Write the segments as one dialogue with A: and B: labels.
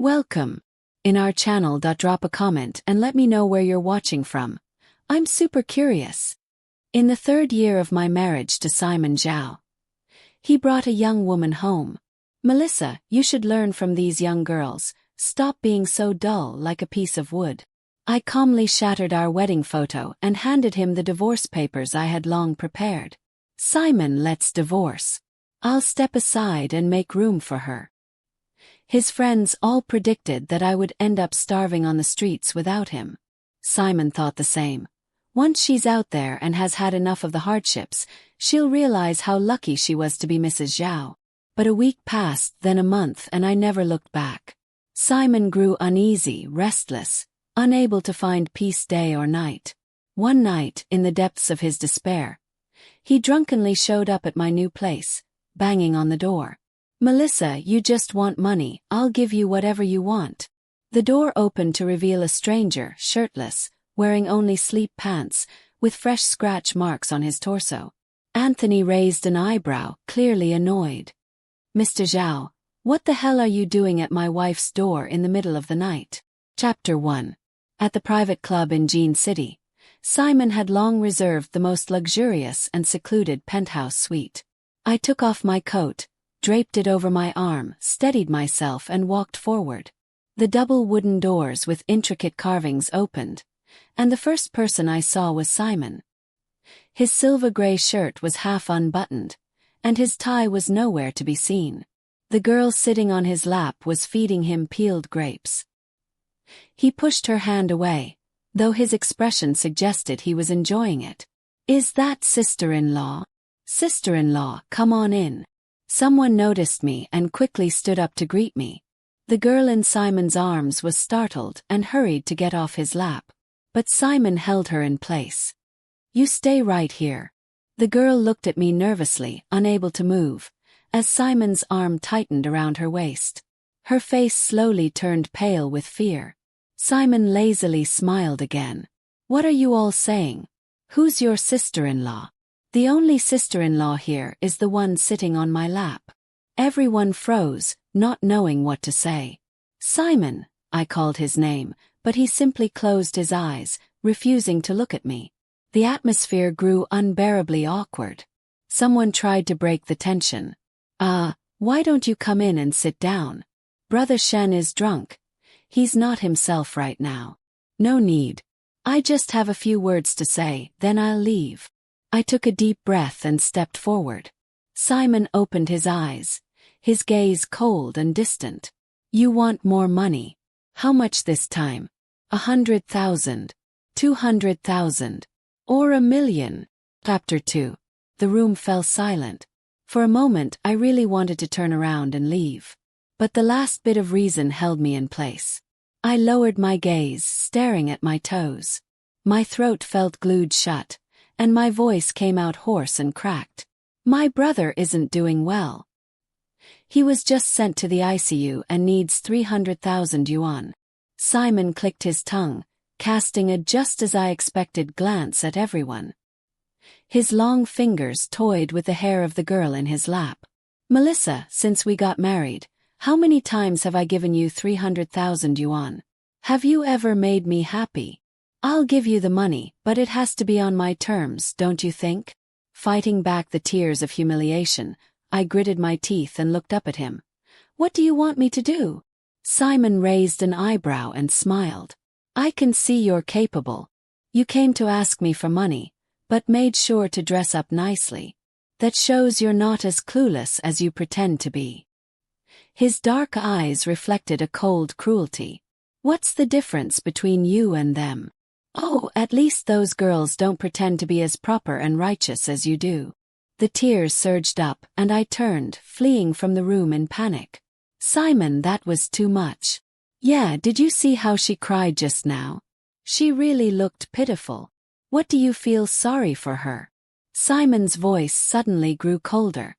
A: Welcome. In our channel. Drop a comment and let me know where you're watching from. I'm super curious. In the 3rd year of my marriage to Simon Zhao, he brought a young woman home. Melissa, you should learn from these young girls. Stop being so dull like a piece of wood. I calmly shattered our wedding photo and handed him the divorce papers I had long prepared. Simon, let's divorce. I'll step aside and make room for her. His friends all predicted that I would end up starving on the streets without him. Simon thought the same. Once she's out there and has had enough of the hardships, she'll realize how lucky she was to be Mrs. Zhao. But a week passed, then a month, and I never looked back. Simon grew uneasy, restless, unable to find peace day or night. One night, in the depths of his despair, he drunkenly showed up at my new place, banging on the door. Melissa, you just want money, I'll give you whatever you want. The door opened to reveal a stranger, shirtless, wearing only sleep pants, with fresh scratch marks on his torso. Anthony raised an eyebrow, clearly annoyed. Mr. Zhao, what the hell are you doing at my wife's door in the middle of the night? Chapter 1. At the private club in Jean City, Simon had long reserved the most luxurious and secluded penthouse suite. I took off my coat, draped it over my arm, steadied myself and walked forward. The double wooden doors with intricate carvings opened, and the first person I saw was Simon. His silver-gray shirt was half unbuttoned, and his tie was nowhere to be seen. The girl sitting on his lap was feeding him peeled grapes. He pushed her hand away, though his expression suggested he was enjoying it. Is that sister-in-law? Sister-in-law, come on in. Someone noticed me and quickly stood up to greet me. The girl in Simon's arms was startled and hurried to get off his lap. But Simon held her in place. You stay right here. The girl looked at me nervously, unable to move, as Simon's arm tightened around her waist. Her face slowly turned pale with fear. Simon lazily smiled again. What are you all saying? Who's your sister-in-law? The only sister-in-law here is the one sitting on my lap. Everyone froze, not knowing what to say. Simon, I called his name, but he simply closed his eyes, refusing to look at me. The atmosphere grew unbearably awkward. Someone tried to break the tension. Why don't you come in and sit down? Brother Shen is drunk. He's not himself right now. No need. I just have a few words to say, then I'll leave. I took a deep breath and stepped forward. Simon opened his eyes, his gaze cold and distant. You want more money. How much this time? 100,000, 200,000, or 1,000,000? Chapter 2. The room fell silent. For a moment I really wanted to turn around and leave. But the last bit of reason held me in place. I lowered my gaze, staring at my toes. My throat felt glued shut, and my voice came out hoarse and cracked. My brother isn't doing well. He was just sent to the ICU and needs 300,000 yuan. Simon clicked his tongue, casting a just as I expected glance at everyone. His long fingers toyed with the hair of the girl in his lap. Melissa, since we got married, how many times have I given you 300,000 yuan? Have you ever made me happy? I'll give you the money, but it has to be on my terms, don't you think? Fighting back the tears of humiliation, I gritted my teeth and looked up at him. What do you want me to do? Simon raised an eyebrow and smiled. I can see you're capable. You came to ask me for money, but made sure to dress up nicely. That shows you're not as clueless as you pretend to be. His dark eyes reflected a cold cruelty. What's the difference between you and them? Oh, at least those girls don't pretend to be as proper and righteous as you do. The tears surged up, and I turned, fleeing from the room in panic. Simon, that was too much. Yeah, did you see how she cried just now? She really looked pitiful. What do you feel sorry for her? Simon's voice suddenly grew colder.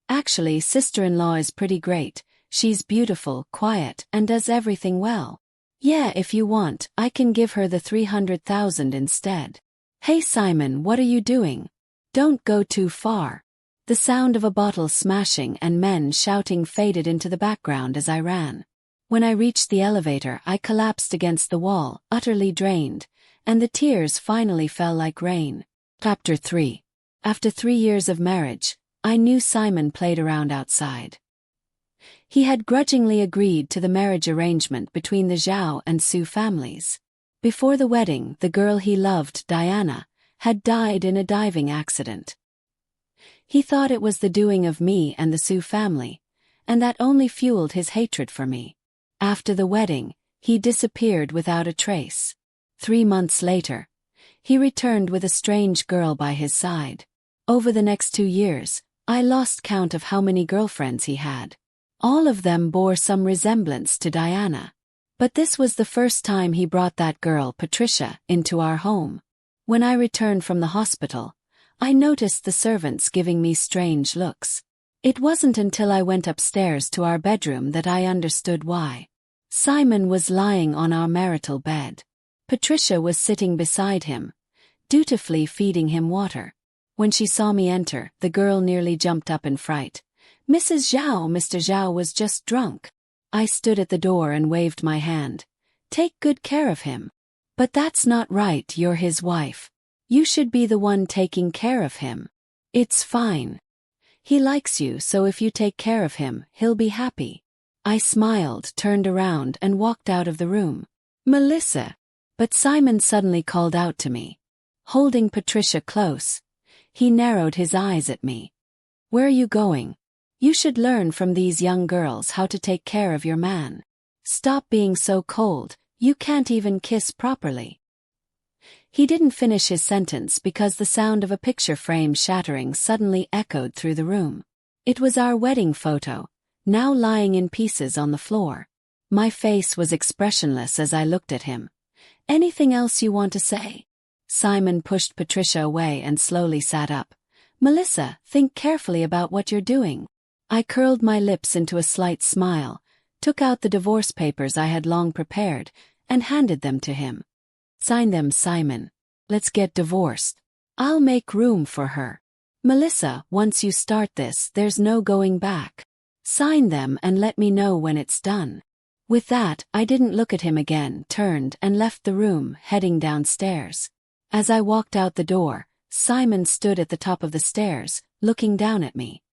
A: Actually, sister-in-law is pretty great. She's beautiful, quiet, and does everything well. Yeah, if you want, I can give her the 300,000 instead. Hey Simon, what are you doing? Don't go too far. The sound of a bottle smashing and men shouting faded into the background as I ran. When I reached the elevator, I collapsed against the wall, utterly drained, and the tears finally fell like rain. Chapter 3. After 3 years of marriage, I knew Simon played around outside. He had grudgingly agreed to the marriage arrangement between the Zhao and Su families. Before the wedding, the girl he loved, Diana, had died in a diving accident. He thought it was the doing of me and the Su family, and that only fueled his hatred for me. After the wedding, he disappeared without a trace. 3 months later, he returned with a strange girl by his side. Over the next 2 years, I lost count of how many girlfriends he had. All of them bore some resemblance to Diana. But this was the first time he brought that girl, Patricia, into our home. When I returned from the hospital, I noticed the servants giving me strange looks. It wasn't until I went upstairs to our bedroom that I understood why. Simon was lying on our marital bed. Patricia was sitting beside him, dutifully feeding him water. When she saw me enter, the girl nearly jumped up in fright. "Mrs. Zhao, Mr. Zhao was just drunk." I stood at the door and waved my hand. "Take good care of him." "But that's not right, you're his wife. You should be the one taking care of him." "It's fine. He likes you, so if you take care of him, he'll be happy." I smiled, turned around, and walked out of the room. "Melissa!" But Simon suddenly called out to me. Holding Patricia close, he narrowed his eyes at me. "Where are you going? You should learn from these young girls how to take care of your man. Stop being so cold, you can't even kiss properly." He didn't finish his sentence because the sound of a picture frame shattering suddenly echoed through the room. It was our wedding photo, now lying in pieces on the floor. My face was expressionless as I looked at him. "Anything else you want to say?" Simon pushed Patricia away and slowly sat up. "Melissa, think carefully about what you're doing." I curled my lips into a slight smile, took out the divorce papers I had long prepared, and handed them to him. "Sign them, Simon. Let's get divorced. I'll make room for her. Melissa, once you start this, there's no going back. Sign them and let me know when it's done." With that, I didn't look at him again, turned and left the room, heading downstairs. As I walked out the door, Simon stood at the top of the stairs, looking down at me.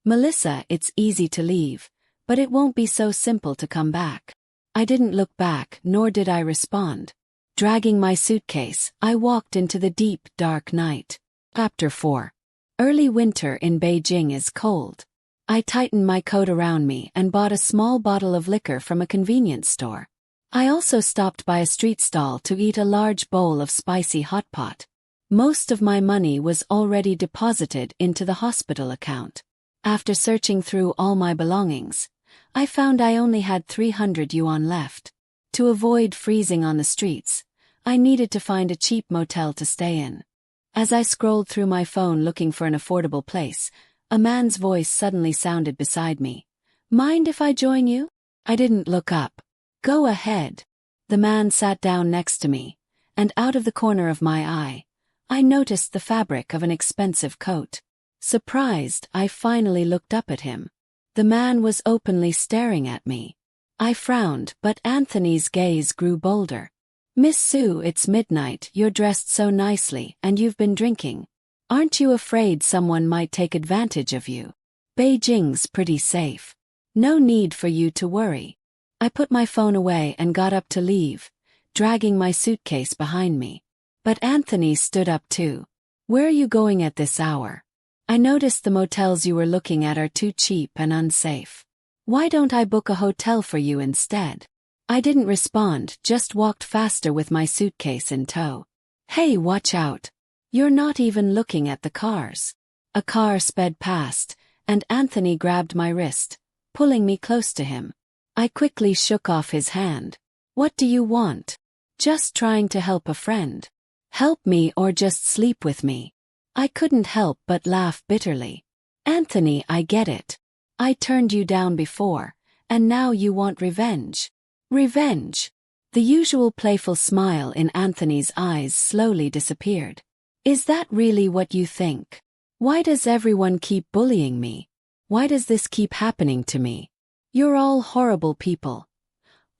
A: "Melissa, it's easy to leave, but it won't be so simple to come back." I didn't look back, nor did I respond. Dragging my suitcase, I walked into the deep, dark night. Chapter 4. Early winter in Beijing is cold. I tightened my coat around me and bought a small bottle of liquor from a convenience store. I also stopped by a street stall to eat a large bowl of spicy hot pot. Most of my money was already deposited into the hospital account. After searching through all my belongings, I found I only had 300 yuan left. To avoid freezing on the streets, I needed to find a cheap motel to stay in. As I scrolled through my phone looking for an affordable place, a man's voice suddenly sounded beside me. "Mind if I join you?" I didn't look up. "Go ahead." The man sat down next to me, and out of the corner of my eye, I noticed the fabric of an expensive coat. Surprised, I finally looked up at him. The man was openly staring at me. I frowned, but Anthony's gaze grew bolder. "Miss Su, it's midnight, you're dressed so nicely, and you've been drinking. Aren't you afraid someone might take advantage of you? Beijing's pretty safe. No need for you to worry." I put my phone away and got up to leave, dragging my suitcase behind me. But Anthony stood up too. "Where are you going at this hour? I noticed the motels you were looking at are too cheap and unsafe. Why don't I book a hotel for you instead?" I didn't respond, just walked faster with my suitcase in tow. "Hey, watch out. You're not even looking at the cars." A car sped past, and Anthony grabbed my wrist, pulling me close to him. I quickly shook off his hand. "What do you want?" "Just trying to help a friend." "Help me or just sleep with me?" I couldn't help but laugh bitterly. "Anthony, I get it. I turned you down before, and now you want revenge." "Revenge?" The usual playful smile in Anthony's eyes slowly disappeared. "Is that really what you think? Why does everyone keep bullying me? Why does this keep happening to me? You're all horrible people.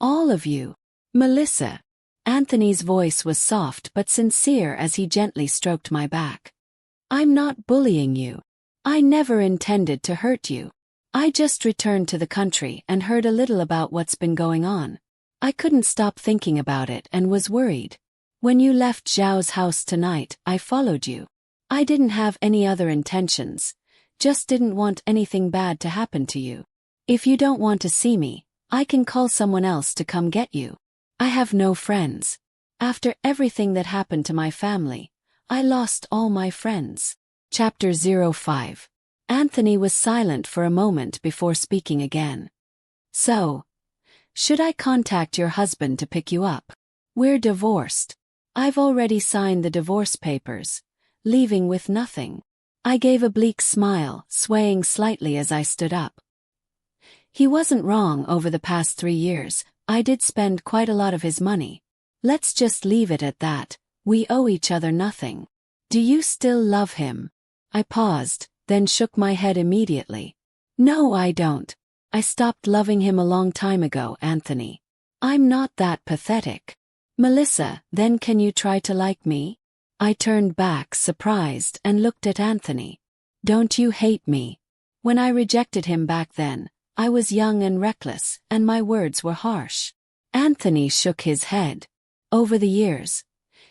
A: All of you. Melissa. Anthony's voice was soft but sincere as he gently stroked my back. I'm not bullying you. I never intended to hurt you. I just returned to the country and heard a little about what's been going on. I couldn't stop thinking about it and was worried. When you left Zhao's house tonight, I followed you. I didn't have any other intentions, just didn't want anything bad to happen to you. If you don't want to see me, I can call someone else to come get you. I have no friends. After everything that happened to my family, I lost all my friends. Chapter 05. Anthony was silent for a moment before speaking again. So, should I contact your husband to pick you up? We're divorced. I've already signed the divorce papers, leaving with nothing. I gave a bleak smile, swaying slightly as I stood up. He wasn't wrong. Over the past 3 years, I did spend quite a lot of his money. Let's just leave it at that. We owe each other nothing. Do you still love him? I paused, then shook my head immediately. No, I don't. I stopped loving him a long time ago, Anthony. I'm not that pathetic. Melissa, then can you try to like me? I turned back, surprised, and looked at Anthony. Don't you hate me? When I rejected him back then, I was young and reckless, and my words were harsh. Anthony shook his head. Over the years,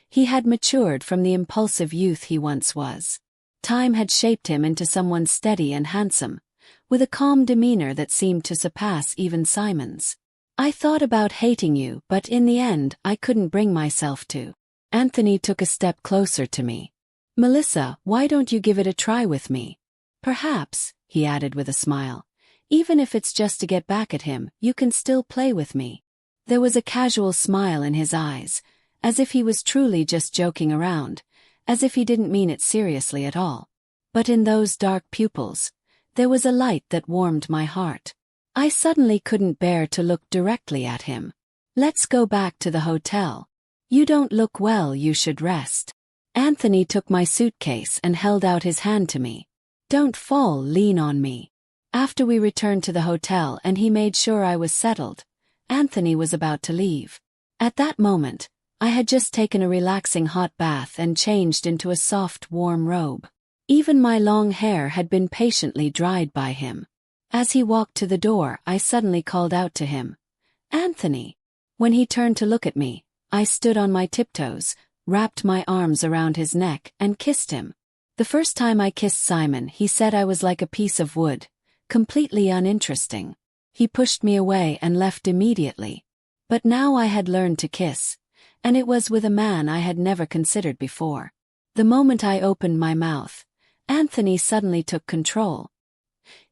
A: he had matured from the impulsive youth he once was. Time had shaped him into someone steady and handsome, with a calm demeanor that seemed to surpass even Simon's. I thought about hating you, but in the end, I couldn't bring myself to. Anthony took a step closer to me. Melissa, why don't you give it a try with me? Perhaps, he added with a smile, even if it's just to get back at him, you can still play with me. There was a casual smile in his eyes, as if he was truly just joking around, as if he didn't mean it seriously at all. But in those dark pupils, there was a light that warmed my heart. I suddenly couldn't bear to look directly at him. Let's go back to the hotel. You don't look well, you should rest. Anthony took my suitcase and held out his hand to me. Don't fall, lean on me. After we returned to the hotel and he made sure I was settled, Anthony was about to leave. At that moment, I had just taken a relaxing hot bath and changed into a soft, warm robe. Even my long hair had been patiently dried by him. As he walked to the door, I suddenly called out to him, Anthony. When he turned to look at me, I stood on my tiptoes, wrapped my arms around his neck, and kissed him. The first time I kissed Simon, he said I was like a piece of wood, completely uninteresting. He pushed me away and left immediately. But now I had learned to kiss, and it was with a man I had never considered before. The moment I opened my mouth, Anthony suddenly took control.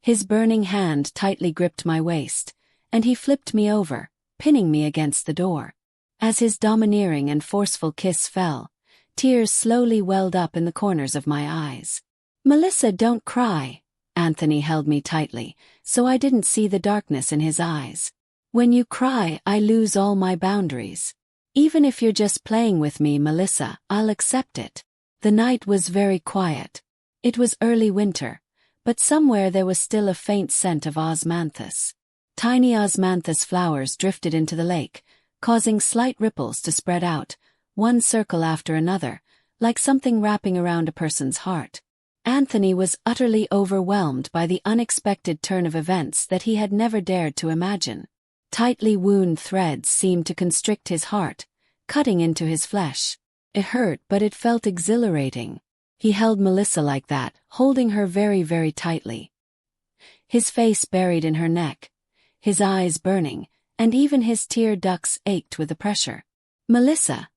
A: His burning hand tightly gripped my waist, and he flipped me over, pinning me against the door. As his domineering and forceful kiss fell, tears slowly welled up in the corners of my eyes. Melissa, don't cry. Anthony held me tightly, so I didn't see the darkness in his eyes. When you cry, I lose all my boundaries. Even if you're just playing with me, Melissa, I'll accept it. The night was very quiet. It was early winter, but somewhere there was still a faint scent of osmanthus. Tiny osmanthus flowers drifted into the lake, causing slight ripples to spread out, one circle after another, like something wrapping around a person's heart. Anthony was utterly overwhelmed by the unexpected turn of events that he had never dared to imagine. Tightly wound threads seemed to constrict his heart, cutting into his flesh. It hurt, but it felt exhilarating. He held Melissa like that, holding her very, very tightly. His face buried in her neck, his eyes burning, and even his tear ducts ached with the pressure. Melissa.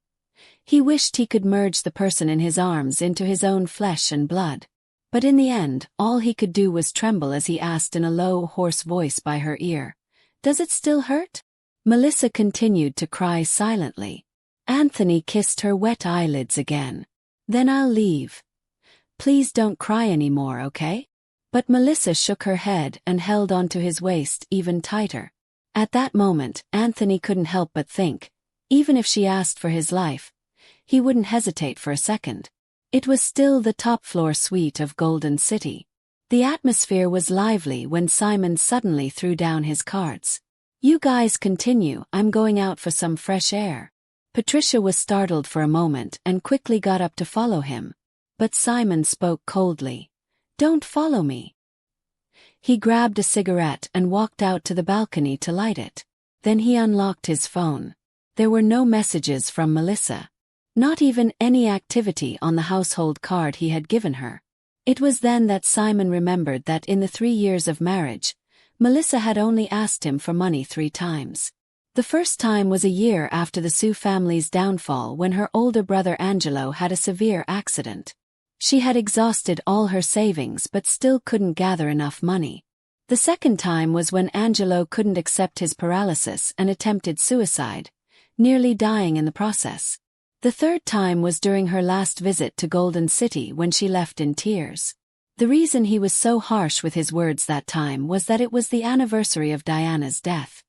A: He wished he could merge the person in his arms into his own flesh and blood. But in the end, all he could do was tremble as he asked in a low, hoarse voice by her ear, "Does it still hurt?" Melissa continued to cry silently. Anthony kissed her wet eyelids again. "Then I'll leave. Please don't cry anymore, okay?" But Melissa shook her head and held onto his waist even tighter. At that moment, Anthony couldn't help but think, even if she asked for his life, he wouldn't hesitate for a second. It was still the top-floor suite of Golden City. The atmosphere was lively when Simon suddenly threw down his cards. You guys continue, I'm going out for some fresh air. Patricia was startled for a moment and quickly got up to follow him. But Simon spoke coldly. Don't follow me. He grabbed a cigarette and walked out to the balcony to light it. Then he unlocked his phone. There were no messages from Melissa. Not even any activity on the household card he had given her. It was then that Simon remembered that in the 3 years of marriage, Melissa had only asked him for money 3 times. The first time was a year after the Sue family's downfall when her older brother Angelo had a severe accident. She had exhausted all her savings but still couldn't gather enough money. The second time was when Angelo couldn't accept his paralysis and attempted suicide, nearly dying in the process. The third time was during her last visit to Golden City when she left in tears. The reason he was so harsh with his words that time was that it was the anniversary of Diana's death.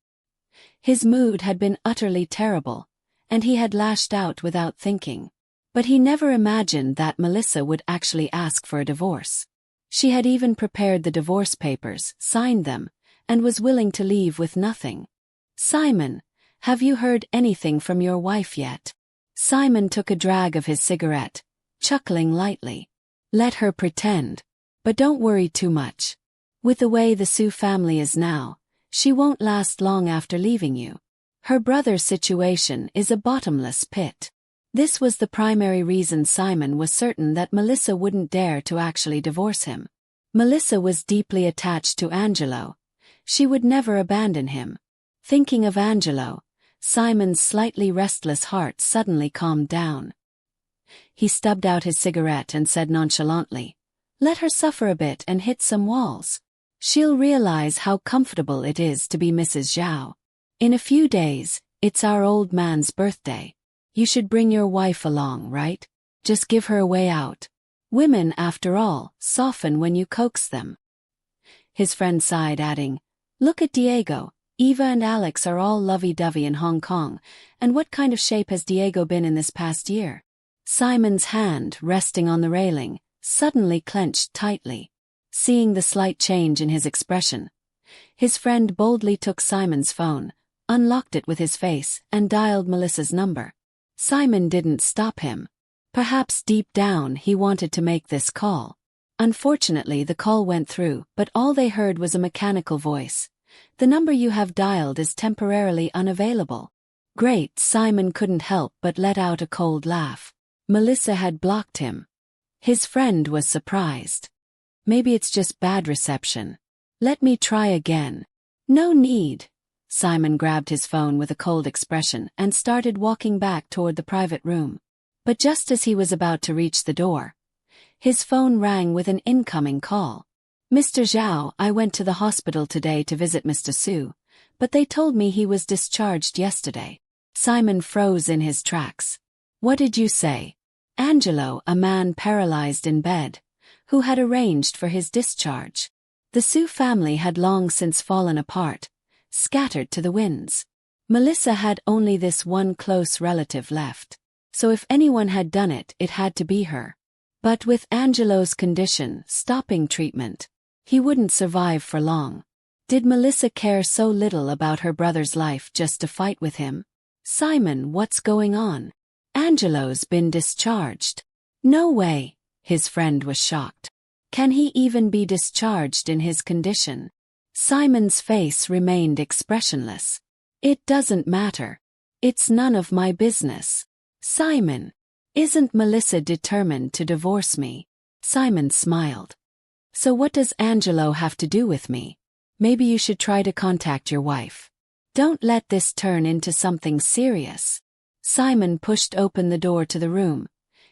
A: His mood had been utterly terrible, and he had lashed out without thinking. But he never imagined that Melissa would actually ask for a divorce. She had even prepared the divorce papers, signed them, and was willing to leave with nothing. Simon, have you heard anything from your wife yet? Simon took a drag of his cigarette, chuckling lightly. Let her pretend. But don't worry too much. With the way the Sue family is now, she won't last long after leaving you. Her brother's situation is a bottomless pit. This was the primary reason Simon was certain that Melissa wouldn't dare to actually divorce him. Melissa was deeply attached to Angelo. She would never abandon him. Thinking of Angelo, Simon's slightly restless heart suddenly calmed down. He stubbed out his cigarette and said nonchalantly, "Let her suffer a bit and hit some walls. She'll realize how comfortable it is to be Mrs. Zhao. In a few days, it's our old man's birthday. You should bring your wife along, right? Just give her a way out. Women, after all, soften when you coax them." His friend sighed, adding, "Look at Diego. Eva and Alex are all lovey-dovey in Hong Kong, and what kind of shape has Diego been in this past year?" Simon's hand, resting on the railing, suddenly clenched tightly. Seeing the slight change in his expression, his friend boldly took Simon's phone, unlocked it with his face, and dialed Melissa's number. Simon didn't stop him. Perhaps deep down he wanted to make this call. Unfortunately, the call went through, but all they heard was a mechanical voice. "The number you have dialed is temporarily unavailable." Great, Simon couldn't help but let out a cold laugh. Melissa had blocked him. His friend was surprised. "Maybe it's just bad reception. Let me try again." "No need." Simon grabbed his phone with a cold expression and started walking back toward the private room. But just as he was about to reach the door, his phone rang with an incoming call. "Mr. Zhao, I went to the hospital today to visit Mr. Su, but they told me he was discharged yesterday." Simon froze in his tracks. "What did you say?" Angelo, a man paralyzed in bed, who had arranged for his discharge. The Su family had long since fallen apart, scattered to the winds. Melissa had only this one close relative left, so if anyone had done it, it had to be her. But with Angelo's condition stopping treatment, he wouldn't survive for long. Did Melissa care so little about her brother's life just to fight with him? "Simon, what's going on? Angelo's been discharged." "No way," his friend was shocked. "Can he even be discharged in his condition?" Simon's face remained expressionless. "It doesn't matter. It's none of my business." "Simon, isn't Melissa determined to divorce me?" Simon smiled. "So what does Angelo have to do with me? Maybe you should try to contact your wife. Don't let this turn into something serious." Simon pushed open the door to the room,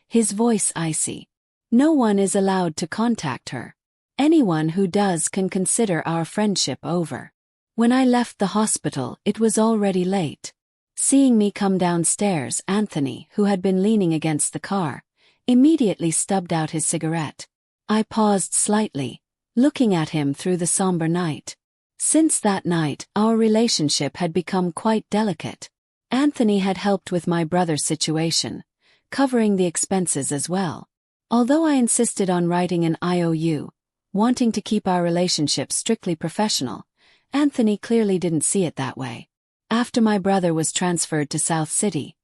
A: his voice icy. "No one is allowed to contact her. Anyone who does can consider our friendship over." When I left the hospital, it was already late. Seeing me come downstairs, Anthony, who had been leaning against the car, immediately stubbed out his cigarette. I paused slightly, looking at him through the somber night. Since that night, our relationship had become quite delicate. Anthony had helped with my brother's situation, covering the expenses as well. Although I insisted on writing an IOU, wanting to keep our relationship strictly professional, Anthony clearly didn't see it that way. After my brother was transferred to South City,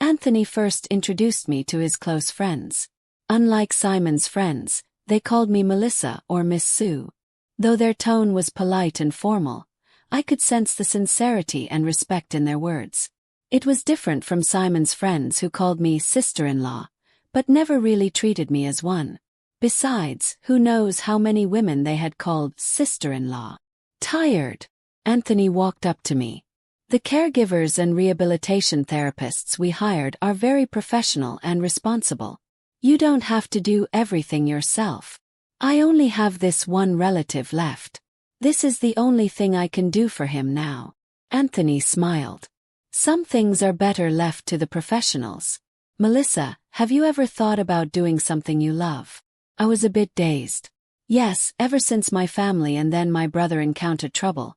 A: Anthony first introduced me to his close friends. Unlike Simon's friends, they called me Melissa or Miss Sue. Though their tone was polite and formal, I could sense the sincerity and respect in their words. It was different from Simon's friends who called me sister-in-law, but never really treated me as one. Besides, who knows how many women they had called sister-in-law. Tired. Anthony walked up to me. The caregivers and rehabilitation therapists we hired are very professional and responsible. You don't have to do everything yourself. I only have this one relative left. This is the only thing I can do for him now. Anthony smiled. Some things are better left to the professionals. Melissa, have you ever thought about doing something you love? I was a bit dazed. Yes, ever since my family and then my brother encountered trouble,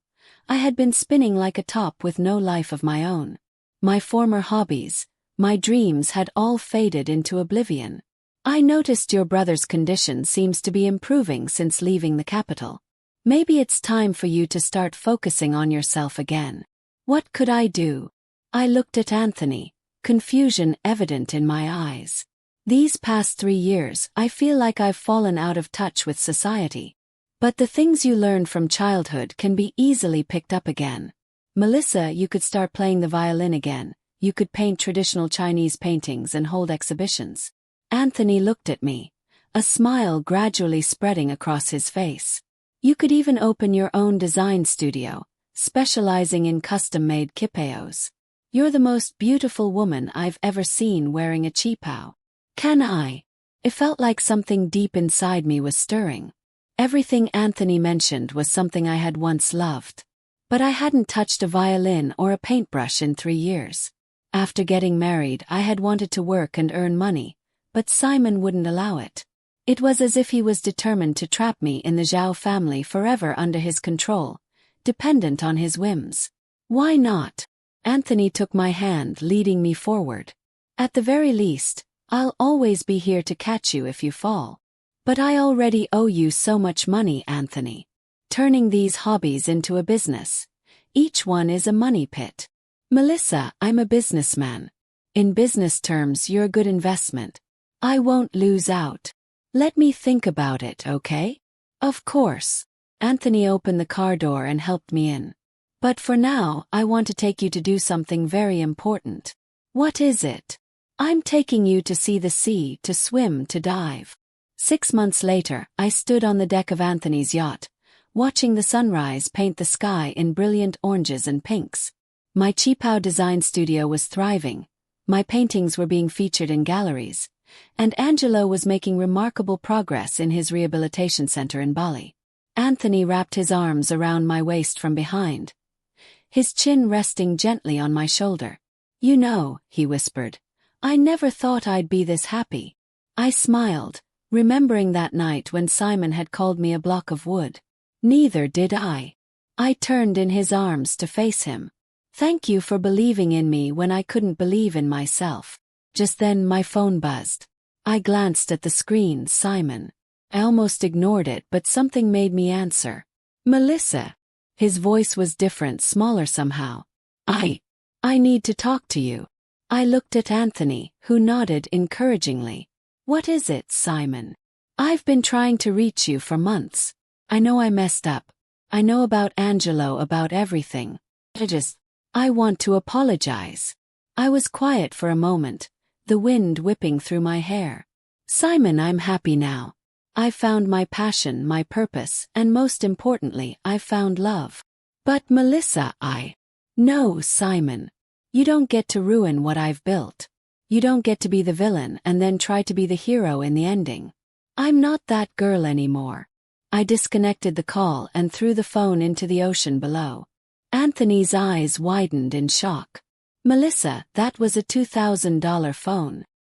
A: I had been spinning like a top with no life of my own. My former hobbies, my dreams had all faded into oblivion. I noticed your brother's condition seems to be improving since leaving the capital. Maybe it's time for you to start focusing on yourself again. What could I do? I looked at Anthony, confusion evident in my eyes. These past 3 years, I feel like I've fallen out of touch with society. But the things you learned from childhood can be easily picked up again. Melissa, you could start playing the violin again. You could paint traditional Chinese paintings and hold exhibitions. Anthony looked at me, a smile gradually spreading across his face. You could even open your own design studio, specializing in custom-made kipeos. You're the most beautiful woman I've ever seen wearing a qipao. Can I? It felt like something deep inside me was stirring. Everything Anthony mentioned was something I had once loved. But I hadn't touched a violin or a paintbrush in 3 years. After getting married, I had wanted to work and earn money, but Simon wouldn't allow it. It was as if he was determined to trap me in the Zhao family forever under his control, dependent on his whims. Why not? Anthony took my hand, leading me forward. At the very least, I'll always be here to catch you if you fall. But I already owe you so much money, Anthony. Turning these hobbies into a business. Each one is a money pit. Melissa, I'm a businessman. In business terms, you're a good investment. I won't lose out. Let me think about it, okay? Of course. Anthony opened the car door and helped me in. But for now, I want to take you to do something very important. What is it? I'm taking you to see the sea, to swim, to dive. 6 months later, I stood on the deck of Anthony's yacht, watching the sunrise paint the sky in brilliant oranges and pinks. My qipao design studio was thriving, my paintings were being featured in galleries, and Angelo was making remarkable progress in his rehabilitation center in Bali. Anthony wrapped his arms around my waist from behind, his chin resting gently on my shoulder. You know, he whispered, I never thought I'd be this happy. I smiled, remembering that night when Simon had called me a block of wood. Neither did I. I turned in his arms to face him. Thank you for believing in me when I couldn't believe in myself. Just then my phone buzzed. I glanced at the screen. Simon. I almost ignored it, but something made me answer. Melissa. His voice was different, smaller somehow. I need to talk to you. I looked at Anthony, who nodded encouragingly. What is it, Simon? I've been trying to reach you for months. I know I messed up. I know about Angelo, about everything. I want to apologize. I was quiet for a moment, the wind whipping through my hair. Simon, I'm happy now. I found my passion, my purpose, and most importantly, I found love. But Melissa, No, Simon. You don't get to ruin what I've built. You don't get to be the villain and then try to be the hero in the ending. I'm not that girl anymore. I disconnected the call and threw the phone into the ocean below. Anthony's eyes widened in shock. Melissa, that was a $2,000 phone.